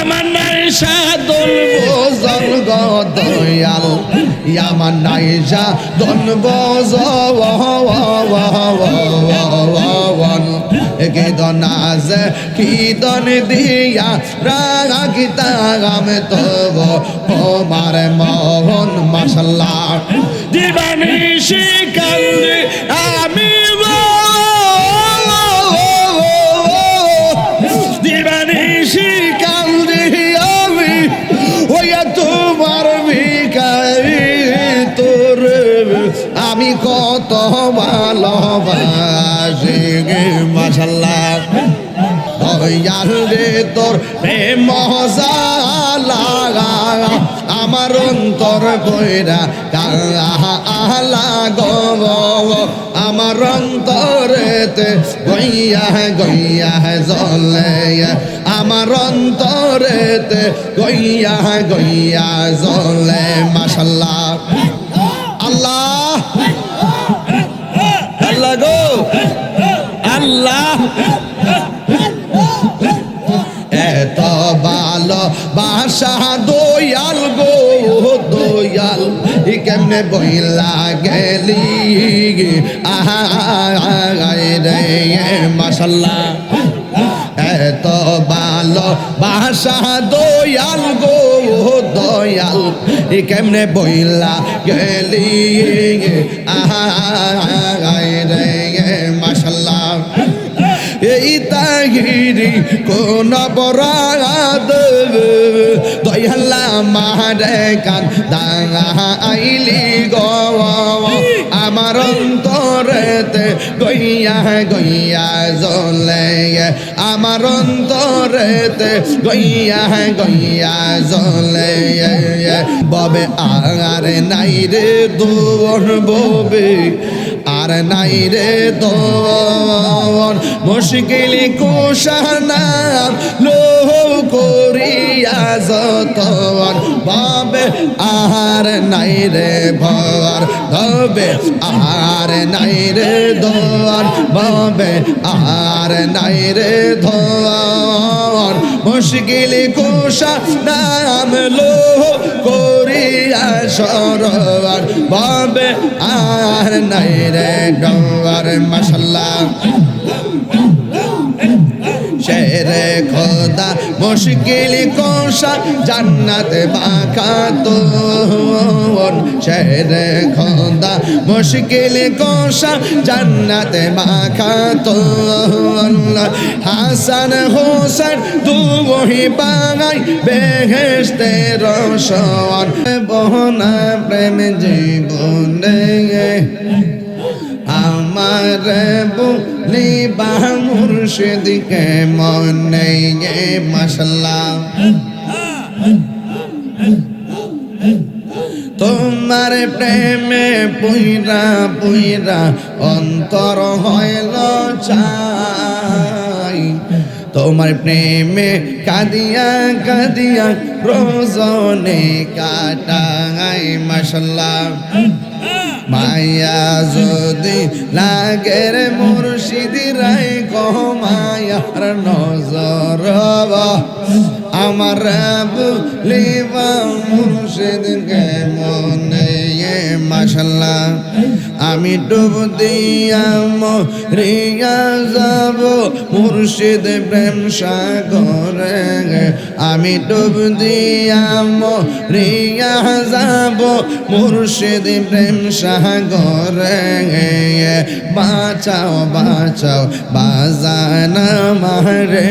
আমার নাই সাধন বোঝন গো দয়াল আমার নাই সাধন বোঝন কি দন আছে কি দন দিয়া রাগিতা আমি তব তোমার মোহন মাশাল্লাহ দিবানি শিকান্দি আমি দিবানি শিকান্দি আমি ওয়া তোমার ভিখারি তোর আমি কত ভালোবাসি গে মাশাল্লাহ দয়াল রে তোর প্রেম লাগা আমার অন্তর কইরা কালা গো আমার অন্তরেতে গইয়া গইয়া জ্বলে আমার অন্তরেতে গইয়া গইয়া জ্বলে মাশাল্লাহ আল্লাহ আল্লাহ গো আল্লাহ এত ভালো বাসা দয়াল গো দয়াল কেমনে বইলা গেলি রে মাশাল্লাহ এত ভালো বাসা দয়াল গো দয়াল কেমনে বইলা গেলি রে মাশাল্লাহ এই তাহিরি কোন অপরাধ দয়াল্লা মারে কান দাইলি গো আমার অন্তরেতে গইয়া গইয়া জ্বলে আমার অন্তরেতে গইয়া গইয়া জ্বলে ববে আর নাই রে দোর ববে আর নাই রে দোর মুশকিল কুশানা লোহ করিয়া যতন বাবে আর নাই রে ভর তবে আর নাই রে দোর বাবে আর নাই রে ধর মুশকিল কুশানা লোহ করিয়া সরোয়ার বাবে আর নাই রে ডর মাশাল্লাহ শেরে খোদা মুশকিল কোশা জান্নাত বাখাতুন শেরে খোদা মুশকিল কোশা জান্নাত বাখাতুন হাসান হোসেন দুই বাগাই বেহেশতের রসন বহনা প্রেম জীবনে আমার বলিবা মুর্শিদকে মনে মাশাল্লাহ তোমার প্রেমে পুইরা পুইরা অন্তর হইল চাই তোমার প্রেমে কাদিয়া কাদিয়া রোজনে কাটাই মাশাল্লাহ মায়া যদি লাগের মুর্শিদি রাই কমায়ার নজর আমার বলিবা মুর্শিদকে মনে মাশাল্লাহ আমি ডুব দিয়া মরিয়া যাব মুর্শিদ প্রেম সাগরে আমি ডুব দিয়া মরিয়া যাব মুর্শিদ প্রেম সাগরে বাঁচাও বাঁচাও বাজানা মারে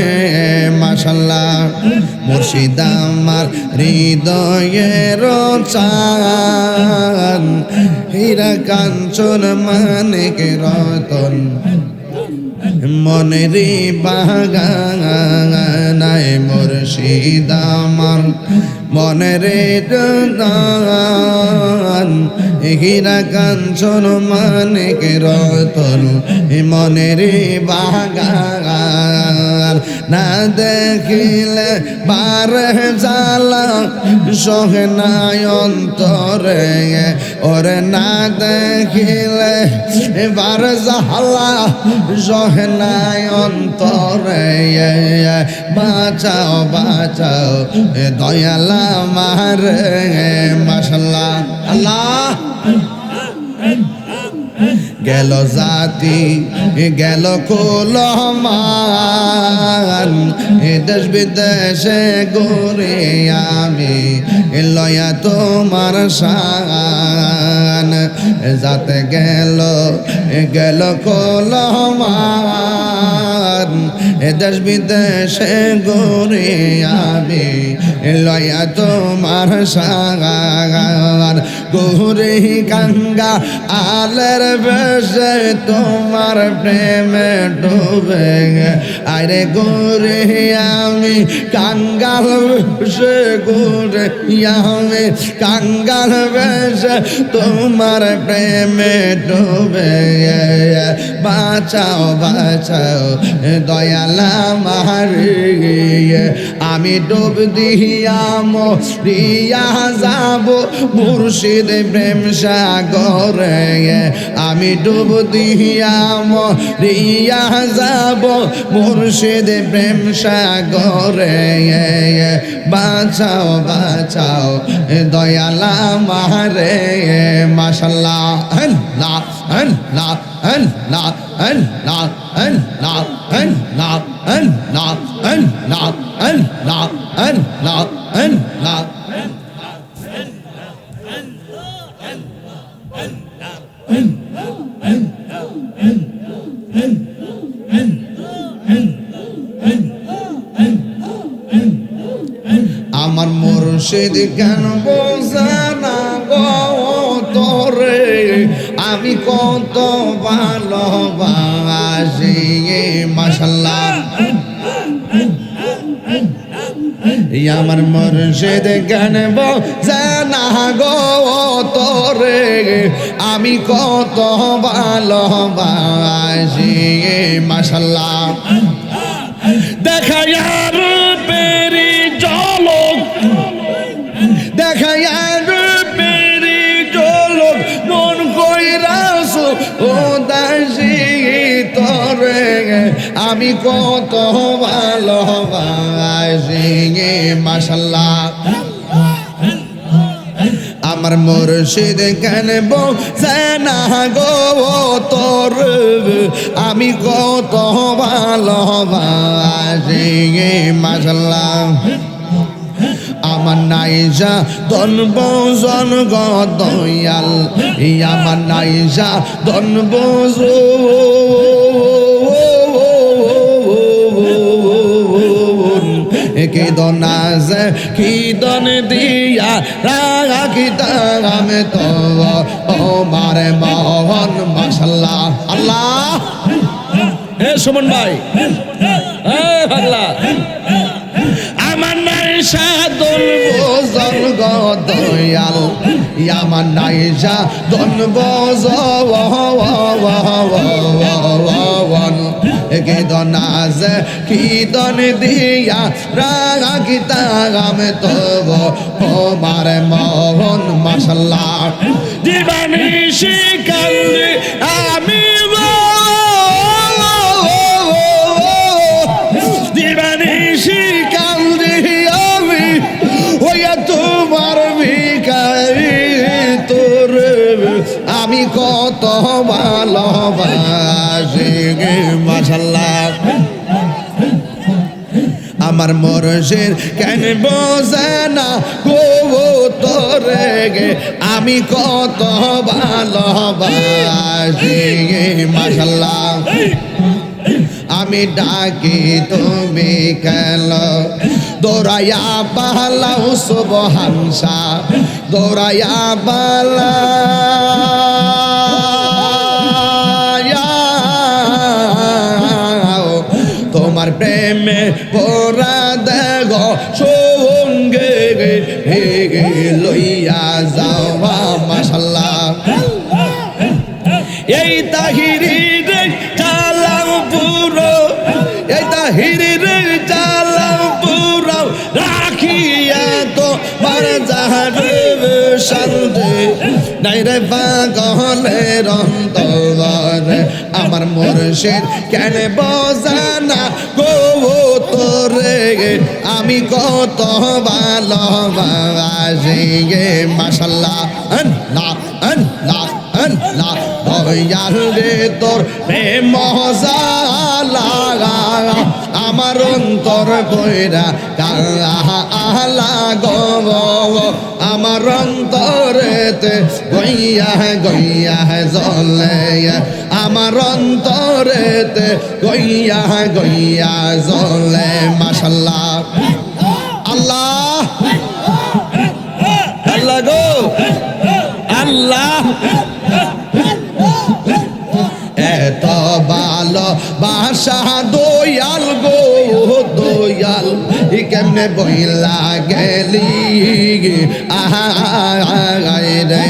মাশাল্লাহ মুর্শিদ আমার হৃদয়ের চান হীরা কাঞ্চন মানিক রতন মনেরি বাগানায় মুর্শিদ আমার মনেরে দান হীরা কাঞ্চন মানিক রতন মনেরি বাগান না দেখিলে বারে জ্বালা সহে নাই অন্তরে ওরে না দেখিলে এবার জ্বালা সহে নাই অন্তরে বাঁচাও বাঁচাও দয়ালা মারে মাশাআল্লাহ আল্লাহ গেল জাতি গেল কুলমান দেশ বিদেশে ঘুরে আমি লয়া তোমার শান যাতে গেল গেল কুলমান দেশ বিদেশে ঘুরে আমি লয়া তোমার শান ঘুরে গঙ্গা আলের বেশে তোমার প্রেমে ডুবে আরে ঘুরে আমি কাঙ্গাল বেশে ঘুরে আমি কাঙ্গাল বেশে তোমার প্রেমে ডুবে বাঁচাও বাঁচাও দয়ালা মারি আমি ডুব দিয়া মরিয়া যাব মুর্শিদ প্রেম সাগরে আমি ডুব দিয়া মরিয়া যাব মুর্শিদ প্রেম সাগরে বাঁচাও বাঁচাও দয়ালা মারে মাশাআল্লাহ আল্লাহ আল্লাহ আল্লাহ আল্লাহ আল্লাহ আল্লাহ আল্লাহ আল্লাহ আল্লাহ আল্লাহ আল্লাহ আমার মুর্শিদ কেন বোঝে না গো তোরে আমি কত ভালোবাসি মাশাআল্লাহ আমার মুর্শিদ কেন বোঝে না গো তোরে আমি কত ভালোবাসি মাশাআল্লাহ দেখায়ার পেরি জলক দেখায়ার পেরি জলক মন কইরাস ও দাসী তোরে আমি কত ভালোবাসি মাশাআল্লাহ আমার মুর্শিদ কেন বোঝে না গো তোর আমি কত ভালোবাসি মাশাআল্লাহ আমার নাইজা দনবজন গো দয়াল আমার নাইজা দনবজন কি দনাজ কি দন দিয়া রাখিতাম আমি তো ও মারে মোহন মাশাআল্লাহ আল্লাহ এ সুমন ভাই এ পাগলা আমার নাইশা দনবজন গো দয়াল আমার নাইশা দনবজন কি দনাজ কি দন দিয়া রাখিতাম তো ও মারে মোহন মাশাআল্লাহ দিবানিশি কান্দি আমি দিবানিশি কান্দি আমি ওয়া তোমার ভিখারি তোর আমি কত ভালোবাসি মাশাআল্লাহ আমার মুর্শিদ কেন বোঝে না গো তোরে আমি কত ভালোবাসি মাশাআল্লাহ আমি ডাকি তুমি কেন দৌড়াইয়া পালাও সুবহানসা দৌড়াইয়া পালা তোমার প্রেমে পোরা দেগ সঙ্গে লইয়া যাওয়া মাশাআল্লাহ এই তাহিরি রে চালাম পুরো এই তাহিরি রে মার যাহারে শান্তি নাই রে পাগলের অন্তরে আমার মুর্শিদ কেন বোঝানা গো তোরে আমি কত ভালোবাসি গে মাশাআল্লাহ আল্লাহ আল্লাহ আল্লাহ দয়াল রে তোর প্রেম জালা আমার অন্তর কইরা কালা গো আমার অন্তরেতে গইয়া গইয়া জ্বলে আমার অন্তরেতে গইয়া গইয়া জ্বলে মাশাআল্লাহ আল্লাহ আল্লাহ গো আল্লাহ এত ভালো বাসা দয়াল গো দয়াল কেমনে বইলা গেলি রে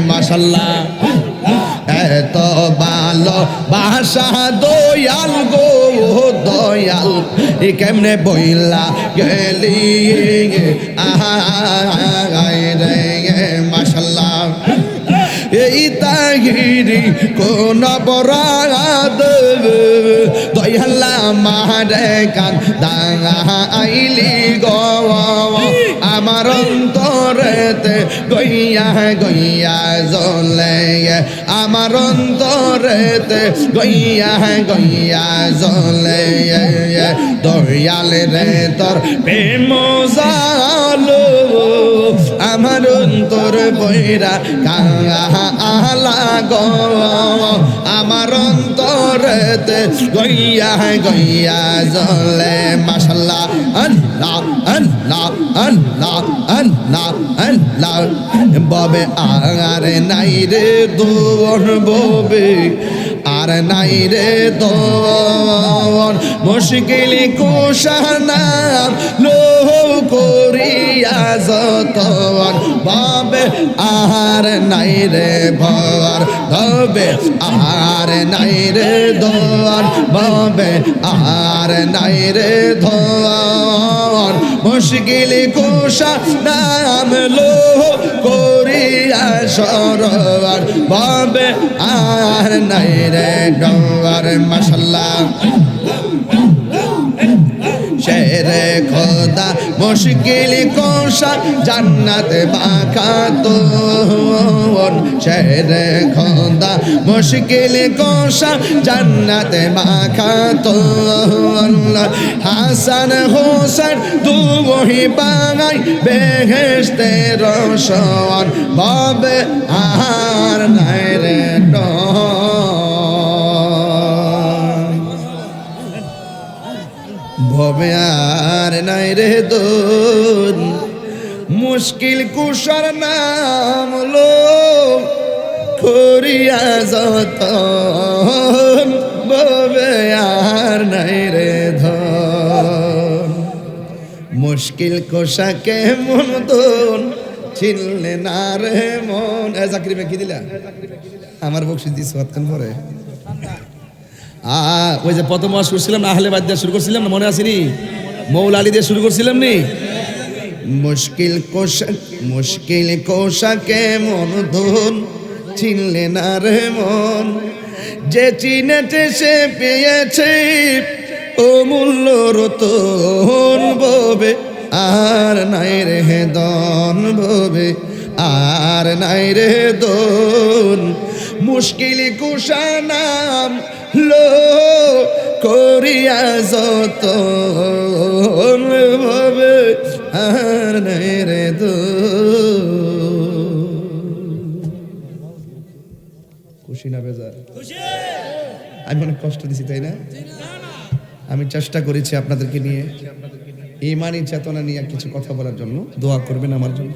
মাশাআল্লাহ এত ভালো বাসা দয়াল গো দয়াল কেমনে বইলা গেলি রে মাশাআল্লাহ এই তাহিরি কোন বরাদ দয়াল্লা মারে কান আইলি গো আমার অন্তরেতে গইয়া গইয়া জ্বলে আমার অন্তরেতে গইয়া গইয়া জ্বলে দয়াল রে তোর প্রেম জালো আমার অন্তর বইরা কালা গো আমার অন্তরেতে গইয়া গইয়া জ্বলে মাশাআল্লাহ আল্লাহ আল্লাহ আল্লাহ আল্লাহ আল্লাহ বাবে আর নাই রে দোর ববে আর নাই রে দোর মুশকিল কুশানা লোহ করিয়া যতন বাবে আর নাই রে ভর বাবে আর নাই রে দোর বাবে আর নাই রে ধর মুশকিল কুশা নাম লোহ করিয়া সরোয়ার বাবে আর নাই রে ডর মাশাআল্লাহ শেরে খোদা মুশকিল কোশা জান্নাত বাখাতন শেরে খোদা মুশকিল কোশা জান্নাত বাখাতন হাসান হোসেন দুহি বাঙাই বেহেশতে রোশন বাবে আর নাই রে ভবে আর নাই রে দোন মুশকিল কুশার নাম লো করিয়া যতন ভবে আর নাই রে ধন মুশকিল কুশাকে মন দোন চিনলে না রে মন জাকির ভাই কি দিলা আমার বকশিশ দিছ কতক্ষণ পরে ওই যে প্রথম ওয়াজ করছিলাম না আহলে বাইত দিয়ে শুরু করছিলাম না মনে আসেনি মৌলা আলী দিয়ে শুরু করছিলাম নি মুশকিল কোশাকে মন ধন চিনলে না রে মন যে চিনেছে সে পেয়েছে অমূল্য রতন ববে আর নাই রে দন ববে আর নাই রে দন মুশকিল কুশা নাম লো করিয়া যত ভাবে আর নাই রে খুশি না বেজার আমি অনেক কষ্ট দিছি তাই না আমি চেষ্টা করেছি আপনাদেরকে নিয়ে ইমানি চেতনা নিয়ে কিছু কথা বলার জন্য দোয়া করবেন আমার জন্য